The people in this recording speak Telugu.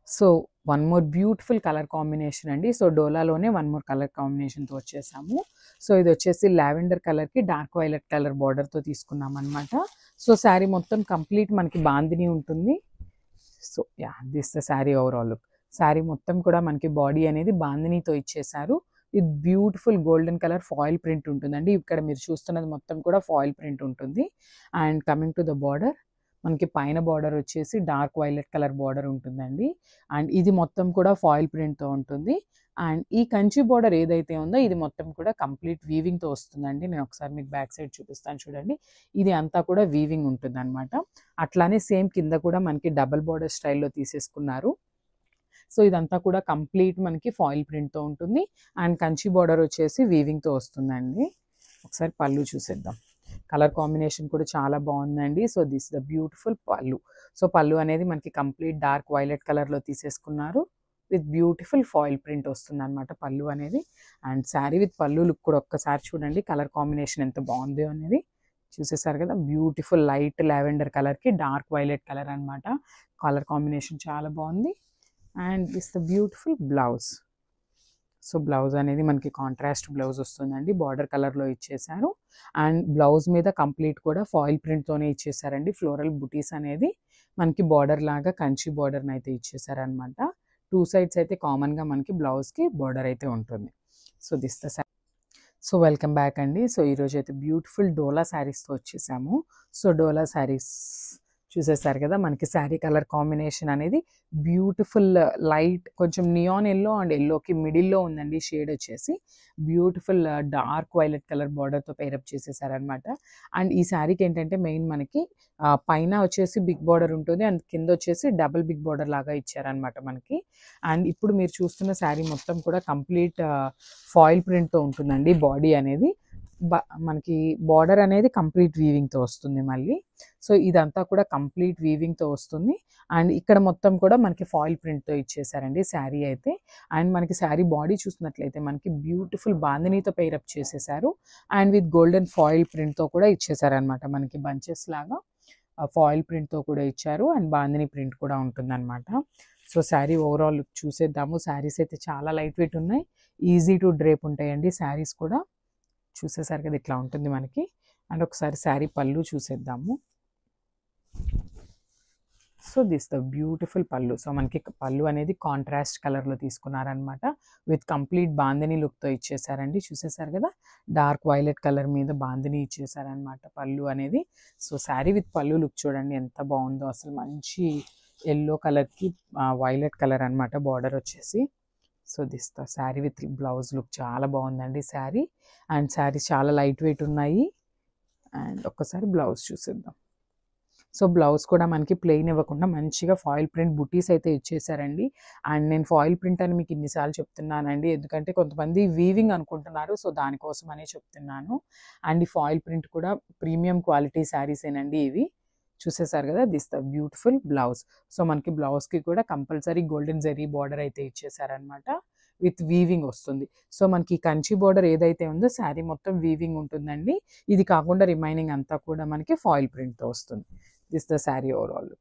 So one more beautiful colour combination అండి. సో డోలాలోనే వన్ మోర్ కలర్ కాంబినేషన్తో వచ్చేసాము. సో ఇది వచ్చేసి లావెండర్ కలర్కి డార్క్ వైలెట్ కలర్ బార్డర్తో తీసుకున్నాం అనమాట. సో శారీ మొత్తం కంప్లీట్ మనకి బాందిని ఉంటుంది. So yeah this the sari overall look. Sari మొత్తం కూడా మనకి బాడీ అనేది బాందినీతో ఇచ్చేసారు. ఇది beautiful golden colour foil print ఉంటుందండి. ఇక్కడ మీరు చూస్తున్నది మొత్తం కూడా ఫాయిల్ ప్రింట్ ఉంటుంది. And coming to the border, మనకి పైన బార్డర్ వచ్చేసి డార్క్ వైలెట్ కలర్ బార్డర్ ఉంటుందండి. అండ్ ఇది మొత్తం కూడా ఫాయిల్ ప్రింట్తో ఉంటుంది. అండ్ ఈ కంచి బార్డర్ ఏదైతే ఉందో ఇది మొత్తం కూడా కంప్లీట్ వీవింగ్తో వస్తుందండి. నేను ఒకసారి మీకు బ్యాక్ సైడ్ చూపిస్తాను చూడండి. ఇది అంతా కూడా వీవింగ్ ఉంటుంది అనమాట. అట్లానే సేమ్ కింద కూడా మనకి డబల్ బార్డర్ స్టైల్లో తీసేసుకున్నారు. సో ఇదంతా కూడా కంప్లీట్ మనకి ఫాయిల్ ప్రింట్తో ఉంటుంది. అండ్ కంచి బార్డర్ వచ్చేసి వీవింగ్తో వస్తుందండి. ఒకసారి పళ్ళు చూసేద్దాం. కలర్ కాంబినేషన్ కూడా చాలా బాగుందండి. సో దిస్ ద బ్యూటిఫుల్ పళ్ళు. సో పళ్ళు అనేది మనకి కంప్లీట్ డార్క్ వైలెట్ కలర్లో తీసేసుకున్నారు. విత్ బ్యూటిఫుల్ ఫాయిల్ ప్రింట్ వస్తుంది అనమాట పళ్ళు అనేది. అండ్ శారీ విత్ పళ్ళు లుక్ కూడా ఒక్కసారి చూడండి. కలర్ కాంబినేషన్ ఎంత బాగుంది అనేది చూసేసారు కదా. బ్యూటిఫుల్ లైట్ లావెండర్ కలర్కి డార్క్ వైలెట్ కలర్ అనమాట. కలర్ కాంబినేషన్ చాలా బాగుంది. And this the beautiful blouse. So blouse అనేది మనకి కాంట్రాస్ట్ బ్లౌజ్ వస్తుందండి. బార్డర్ కలర్లో ఇచ్చేసారు. అండ్ బ్లౌజ్ మీద కంప్లీట్ కూడా ఫాయిల్ ప్రింట్తోనే ఇచ్చేసారండి. ఫ్లోరల్ బుటీస్ అనేది మనకి బార్డర్ లాగా కంచి బార్డర్ని అయితే ఇచ్చేసారనమాట. టూ సైడ్స్ అయితే కామన్గా మనకి బ్లౌజ్కి బార్డర్ అయితే ఉంటుంది. So this the sari. So welcome back అండి. సో ఈరోజు అయితే బ్యూటిఫుల్ డోలా శారీస్తో వచ్చేసాము. సో డోలా శారీస్ చూసేసారు కదా. మనకి శారీ కలర్ కాంబినేషన్ అనేది బ్యూటిఫుల్ లైట్ కొంచెం నియాన్ ఎల్లో అండ్ ఎల్లోకి మిడిల్లో ఉందండి. షేడ్ వచ్చేసి బ్యూటిఫుల్ డార్క్ వైలెట్ కలర్ బార్డర్తో పేరప్ చేసేసారనమాట. అండ్ ఈ శారీకి ఏంటంటే మెయిన్ మనకి పైన వచ్చేసి బిగ్ బార్డర్ ఉంటుంది అండ్ కింద వచ్చేసి డబుల్ బిగ్ బార్డర్ లాగా ఇచ్చారనమాట మనకి. అండ్ ఇప్పుడు మీరు చూస్తున్న శారీ మొత్తం కూడా కంప్లీట్ ఫాయిల్ ప్రింట్తో ఉంటుందండి. బాడీ అనేది మనకి బార్డర్ అనేది కంప్లీట్ వీవింగ్తో వస్తుంది మళ్ళీ. సో ఇదంతా కూడా కంప్లీట్ వీవింగ్తో వస్తుంది. అండ్ ఇక్కడ మొత్తం కూడా మనకి ఫాయిల్ ప్రింట్తో ఇచ్చేసారండి శారీ అయితే. అండ్ మనకి శారీ బాడీ చూసినట్లయితే మనకి బ్యూటిఫుల్ బాందినీతో పేరప్ చేసేసారు. అండ్ విత్ గోల్డెన్ ఫాయిల్ ప్రింట్తో కూడా ఇచ్చేసారనమాట. మనకి బంచెస్ లాగా ఫాయిల్ ప్రింట్తో కూడా ఇచ్చారు. అండ్ బాందిని ప్రింట్ కూడా ఉంటుందన్నమాట. సో శారీ ఓవరాల్ లుక్ చూసేద్దాము. శారీస్ అయితే చాలా లైట్ వెయిట్ ఉన్నాయి. ఈజీ టు డ్రేప్ ఉంటాయండి శారీస్ కూడా. చూసేసారు కదా ఇట్లా ఉంటుంది మనకి. అండ్ ఒకసారి శారీ పళ్ళు చూసేద్దాము. సో దిస్ ద బ్యూటిఫుల్ పళ్ళు. సో మనకి పళ్ళు అనేది కాంట్రాస్ట్ కలర్లో తీసుకున్నారనమాట. విత్ కంప్లీట్ బాందిని లుక్తో ఇచ్చేసారండి. చూసేసారు కదా డార్క్ వైలెట్ కలర్ మీద బాందిని ఇచ్చేసారనమాట పళ్ళు అనేది. సో శారీ విత్ పళ్ళు లుక్ చూడండి ఎంత బాగుందో అసలు. మంచి ఎల్లో కలర్కి వైలెట్ కలర్ అనమాట బార్డర్ వచ్చేసి. So this the sari with blouse look చాలా బాగుందండి శారీ. అండ్ శారీస్ చాలా లైట్ వెయిట్ ఉన్నాయి. అండ్ ఒక్కసారి బ్లౌజ్ చూసేద్దాం. సో బ్లౌజ్ కూడా మనకి ప్లెయిన్ ఇవ్వకుండా మంచిగా ఫాయిల్ ప్రింట్ బుటీస్ అయితే ఇచ్చేసారండి. అండ్ నేను ఫాయిల్ ప్రింట్ అని మీకు ఇన్నిసార్లు చెప్తున్నానండి ఎందుకంటే కొంతమంది వీవింగ్ అనుకుంటున్నారు. సో దానికోసమనే చెప్తున్నాను. అండ్ ఈ ఫాయిల్ ప్రింట్ కూడా ప్రీమియం క్వాలిటీ శారీసేనండి ఇవి. చూసేసారు కదా this the beautiful blouse. So మనకి బ్లౌజ్కి కూడా కంపల్సరీ గోల్డెన్ జరీ బార్డర్ అయితే ఇచ్చేసారనమాట. విత్ వీవింగ్ వస్తుంది. సో మనకి కంచి బార్డర్ ఏదైతే ఉందో శారీ మొత్తం వీవింగ్ ఉంటుందండి. ఇది కాకుండా రిమైనింగ్ అంతా కూడా మనకి ఫాయిల్ ప్రింట్తో వస్తుంది. This the sari overall.